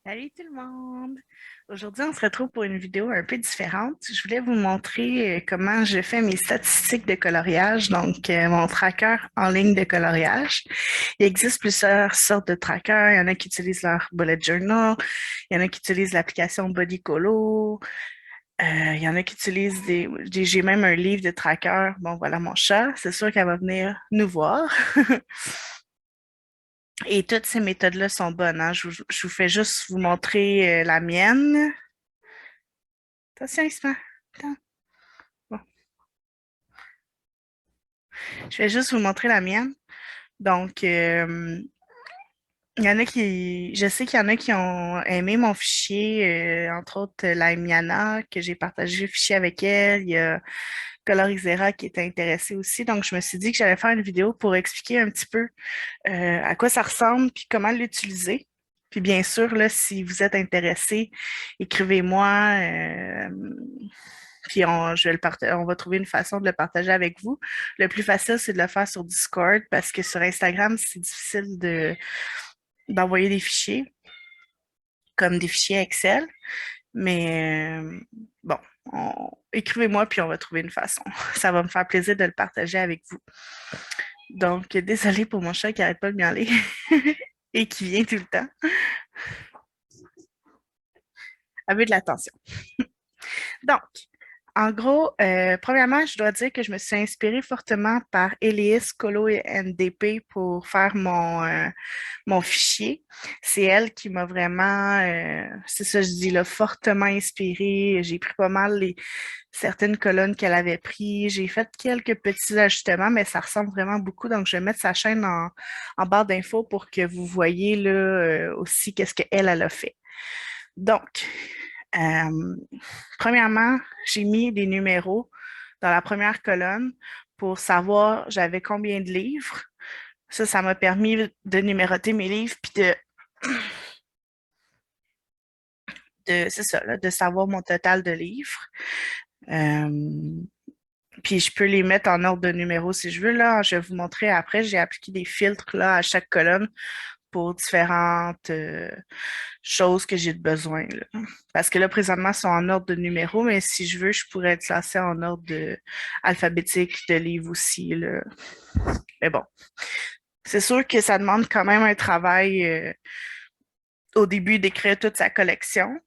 Salut tout le monde! Aujourd'hui, on se retrouve pour une vidéo un peu différente. Je voulais vous montrer comment je fais mes statistiques de coloriage, donc mon tracker en ligne de coloriage. Il existe plusieurs sortes de trackers. Il y en a qui utilisent leur bullet journal, il y en a qui utilisent l'application Body Colo, il y en a qui utilisent J'ai même un livre de tracker. Bon, voilà mon chat. C'est sûr qu'elle va venir nous voir. Et toutes ces méthodes-là sont bonnes, hein. Je vous fais juste vous montrer la mienne. Attention, Isma. Attends. Bon, je vais juste vous montrer la mienne. Donc, il y en a je sais qu'il y en a qui ont aimé mon fichier, entre autres la Miana, que j'ai partagé le fichier avec elle. Il y a Colorizera qui était intéressée aussi. Donc, je me suis dit que j'allais faire une vidéo pour expliquer un petit peu à quoi ça ressemble puis comment l'utiliser. Puis bien sûr, là, si vous êtes intéressé, écrivez-moi. Puis on va trouver une façon de le partager avec vous. Le plus facile, c'est de le faire sur Discord parce que sur Instagram, c'est difficile d'envoyer des fichiers comme des fichiers Excel. Mais bon, écrivez-moi puis on va trouver une façon. Ça va me faire plaisir de le partager avec vous. Donc, désolée pour mon chat qui n'arrête pas de miauler et qui vient tout le temps. Avec de l'attention. Donc, en gros, premièrement, je dois dire que je me suis inspirée fortement par Elias Colo et NDP pour faire mon fichier. C'est elle qui m'a vraiment, c'est ça, je dis là, fortement inspirée. J'ai pris pas mal certaines colonnes qu'elle avait prises. J'ai fait quelques petits ajustements, mais ça ressemble vraiment beaucoup. Donc, je vais mettre sa chaîne en barre d'infos pour que vous voyez là, aussi qu'est-ce qu'elle a fait. Donc, euh, premièrement, j'ai mis des numéros dans la première colonne pour savoir j'avais combien de livres. Ça m'a permis de numéroter mes livres puis c'est ça, là, de savoir mon total de livres. Euh, Puis je peux les mettre en ordre de numéro si je veux. Là, je vais vous montrer après. J'ai appliqué des filtres là, à chaque colonne pour différentes choses que j'ai besoin, là. Parce que là, présentement, ils sont en ordre de numéro, mais si je veux, je pourrais être classé en ordre alphabétique de livres aussi, là. Mais bon, c'est sûr que ça demande quand même un travail au début d'écrire toute sa collection,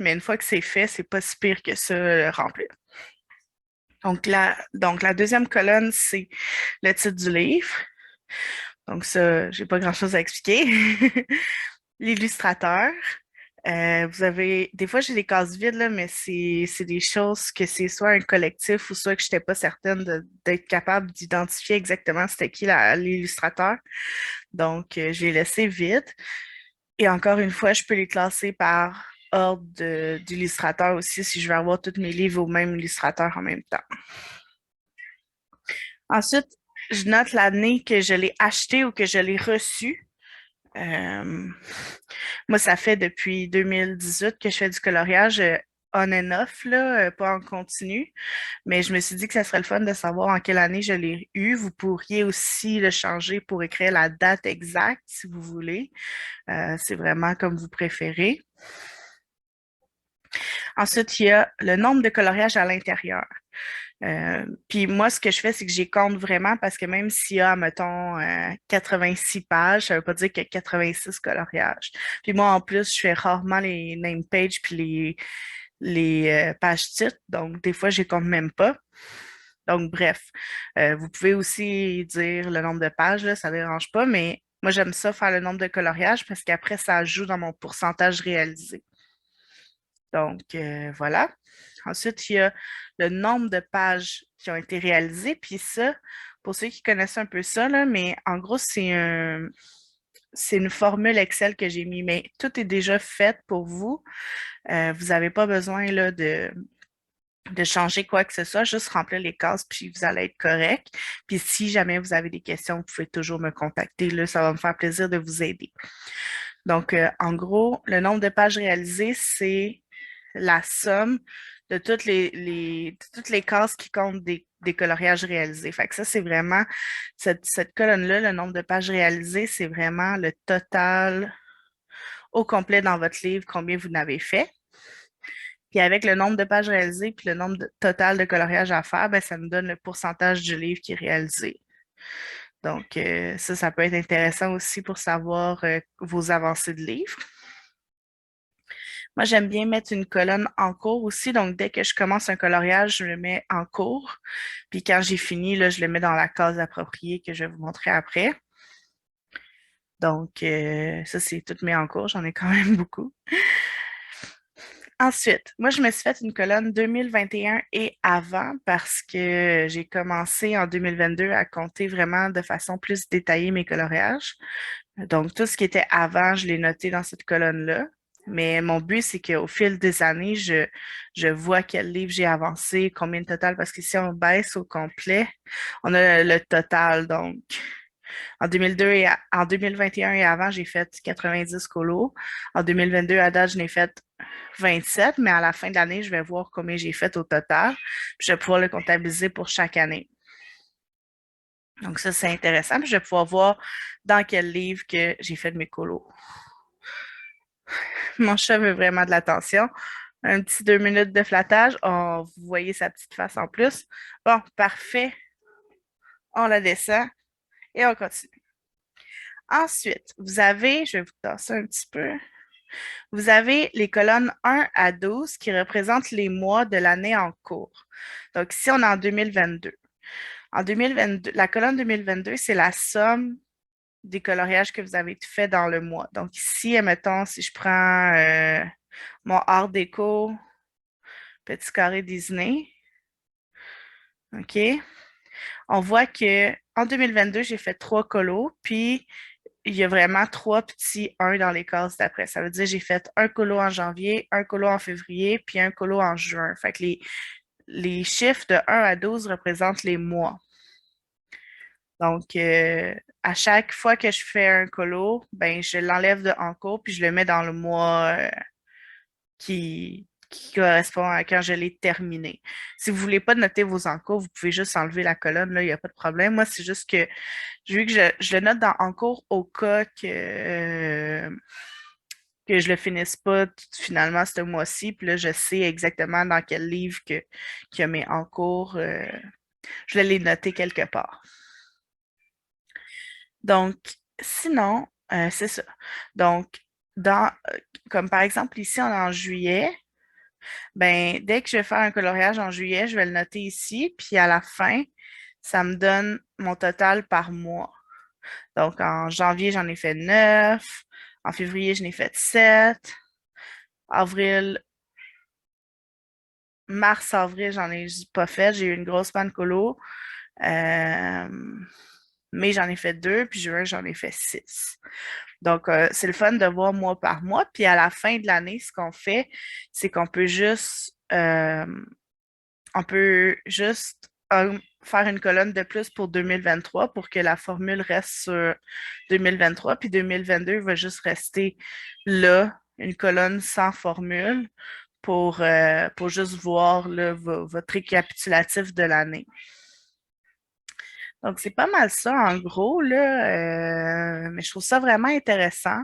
mais une fois que c'est fait, c'est pas si pire que ça, remplir. Donc la deuxième colonne, c'est le titre du livre. Donc ça, j'ai pas grand-chose à expliquer. L'illustrateur. Vous avez, des fois j'ai des cases vides là, mais c'est des choses que c'est soit un collectif ou soit que je n'étais pas certaine d'être capable d'identifier exactement c'était qui l'illustrateur. Donc je les laissé vides. Et encore une fois, je peux les classer par ordre d'illustrateur aussi si je veux avoir tous mes livres au même illustrateur en même temps. Ensuite, je note l'année que je l'ai acheté ou que je l'ai reçu. Euh, Moi, ça fait depuis 2018 que je fais du coloriage on and off, là, pas en continu. Mais je me suis dit que ça serait le fun de savoir en quelle année je l'ai eu. Vous pourriez aussi le changer pour écrire la date exacte si vous voulez. C'est vraiment comme vous préférez. Ensuite, il y a le nombre de coloriages à l'intérieur. Puis moi, ce que je fais, c'est que j'y compte vraiment parce que même s'il y a, mettons, 86 pages, ça veut pas dire qu'il y a 86 coloriages. Puis moi, en plus, je fais rarement les name pages puis les pages titres. Donc, des fois, je les compte même pas. Donc, bref, vous pouvez aussi dire le nombre de pages, là, ça ne dérange pas, mais moi, j'aime ça faire le nombre de coloriages parce qu'après, ça joue dans mon pourcentage réalisé. Donc, voilà. Ensuite, il y a le nombre de pages qui ont été réalisées. Puis ça, pour ceux qui connaissent un peu ça, là, mais en gros, c'est une formule Excel que j'ai mis, mais tout est déjà fait pour vous. Vous n'avez pas besoin là, de changer quoi que ce soit, juste remplir les cases, puis vous allez être correct. Puis si jamais vous avez des questions, vous pouvez toujours me contacter. Là, ça va me faire plaisir de vous aider. Donc, en gros, le nombre de pages réalisées, c'est la somme de toutes les cases qui comptent des coloriages réalisés. Fait que ça, c'est vraiment, cette colonne-là, le nombre de pages réalisées, c'est vraiment le total au complet dans votre livre combien vous n'avez fait. Puis avec le nombre de pages réalisées puis le nombre total de coloriage à faire, ben, ça me donne le pourcentage du livre qui est réalisé. Donc, ça peut être intéressant aussi pour savoir vos avancées de livre. Moi, j'aime bien mettre une colonne en cours aussi. Donc, dès que je commence un coloriage, je le mets en cours. Puis quand j'ai fini, là, je le mets dans la case appropriée que je vais vous montrer après. Donc, ça, c'est tout mis en cours. J'en ai quand même beaucoup. Ensuite, moi, je me suis fait une colonne 2021 et avant parce que j'ai commencé en 2022 à compter vraiment de façon plus détaillée mes coloriages. Donc, tout ce qui était avant, je l'ai noté dans cette colonne-là. Mais mon but, c'est qu'au fil des années, je vois quel livre j'ai avancé, combien de total, parce que si on baisse au complet, on a le total. Donc, en 2021 et avant, j'ai fait 90 colos. En 2022, à date, je n'ai fait 27, mais à la fin de l'année, je vais voir combien j'ai fait au total. Puis je vais pouvoir le comptabiliser pour chaque année. Donc, ça, c'est intéressant. Puis je vais pouvoir voir dans quel livre que j'ai fait de mes colos. Mon chat veut vraiment de l'attention. Un petit 2 minutes de flattage. Oh, vous voyez sa petite face en plus. Bon, parfait. On la descend et on continue. Ensuite, vous avez, je vais vous tasser un petit peu, vous avez les colonnes 1 à 12 qui représentent les mois de l'année en cours. Donc, ici, on est en 2022. En 2022, la colonne 2022, c'est la somme des coloriages que vous avez fait dans le mois. Donc, ici, admettons, si je prends mon art déco, petit carré Disney, OK? On voit que en 2022, j'ai fait 3 colos, puis il y a vraiment 3 petits 1 dans les cases d'après. Ça veut dire que j'ai fait un colo en janvier, un colo en février, puis un colo en juin. Fait que les chiffres de 1 à 12 représentent les mois. Donc, à chaque fois que je fais un colo, ben, je l'enlève de en cours, puis je le mets dans le mois qui correspond à quand je l'ai terminé. Si vous ne voulez pas noter vos encours, vous pouvez juste enlever la colonne, là, il n'y a pas de problème. Moi, c'est juste que vu que je le note dans en cours au cas que je le finisse pas finalement ce mois-ci, puis là, je sais exactement dans quel livre qu'il y a mes en cours. Je vais les noter quelque part. Donc, sinon, c'est ça. Donc, comme par exemple ici, on est en juillet, ben, dès que je vais faire un coloriage en juillet, je vais le noter ici, puis à la fin, ça me donne mon total par mois. Donc, en janvier, j'en ai fait 9. En février, j'en ai fait 7. Avril, mars, avril, j'en ai pas fait. J'ai eu une grosse panne colo. Euh, mai, j'en ai fait 2. Puis juin, j'en ai fait 6. Donc, c'est le fun de voir mois par mois. Puis à la fin de l'année, ce qu'on fait, c'est qu'on peut juste faire une colonne de plus pour 2023 pour que la formule reste sur 2023. Puis 2022 va juste rester là, une colonne sans formule pour juste voir là, votre récapitulatif de l'année. Donc, c'est pas mal ça, en gros, là, mais je trouve ça vraiment intéressant.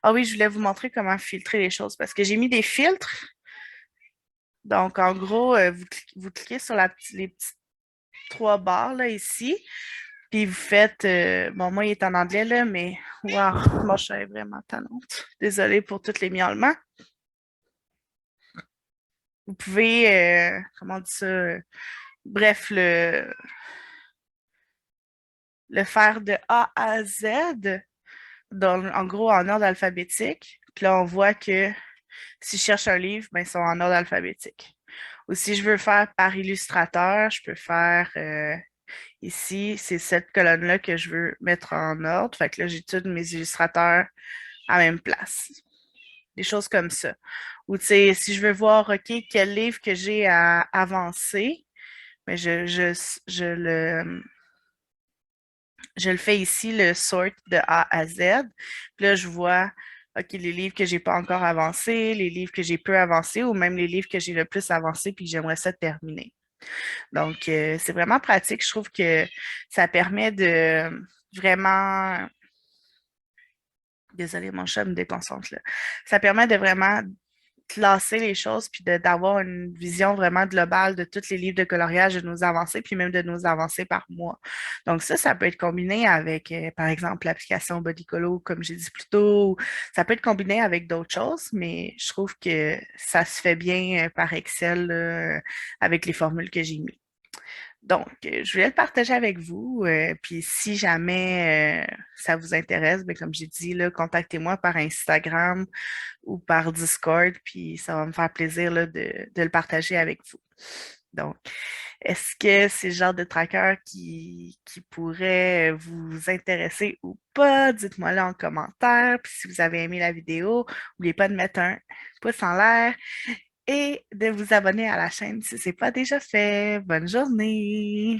Ah oui, je voulais vous montrer comment filtrer les choses parce que j'ai mis des filtres. Donc, en gros, vous cliquez sur les petites 3 barres là, ici, puis vous faites, bon, moi, il est en anglais, là, mais waouh, mon chat est vraiment tannante. Désolée pour tous les miaulements. Vous pouvez, comment on dit ça, bref, le faire de A à Z, en gros, en ordre alphabétique. Puis là, on voit que si je cherche un livre, ben, ils sont en ordre alphabétique. Ou si je veux faire par illustrateur, je peux faire ici, c'est cette colonne-là que je veux mettre en ordre. Fait que là, j'ai tous mes illustrateurs à la même place. Des choses comme ça. Ou tu sais, si je veux voir, OK, quel livre que j'ai à avancer, ben je le fais ici, le sort de A à Z. Puis là, je vois, OK, les livres que j'ai pas encore avancés, les livres que j'ai peu avancés, ou même les livres que j'ai le plus avancé puis que j'aimerais ça terminer. Donc, c'est vraiment pratique. Je trouve que ça permet de vraiment Désolée, mon chat me déconcentre là. Ça permet de vraiment classer les choses puis d'avoir une vision vraiment globale de tous les livres de coloriage, de nos avancées, puis même de nos avancées par mois. Donc ça peut être combiné avec, par exemple, l'application Bodycolo, comme j'ai dit plus tôt. Ça peut être combiné avec d'autres choses, mais je trouve que ça se fait bien par Excel là, avec les formules que j'ai mis. Donc, je voulais le partager avec vous. Puis si jamais ça vous intéresse, ben, comme j'ai dit, là, contactez-moi par Instagram ou par Discord, puis ça va me faire plaisir là, de le partager avec vous. Donc, est-ce que c'est le genre de tracker qui pourrait vous intéresser ou pas? Dites-moi là en commentaire. Puis si vous avez aimé la vidéo, n'oubliez pas de mettre un pouce en l'air et de vous abonner à la chaîne si ce n'est pas déjà fait. Bonne journée!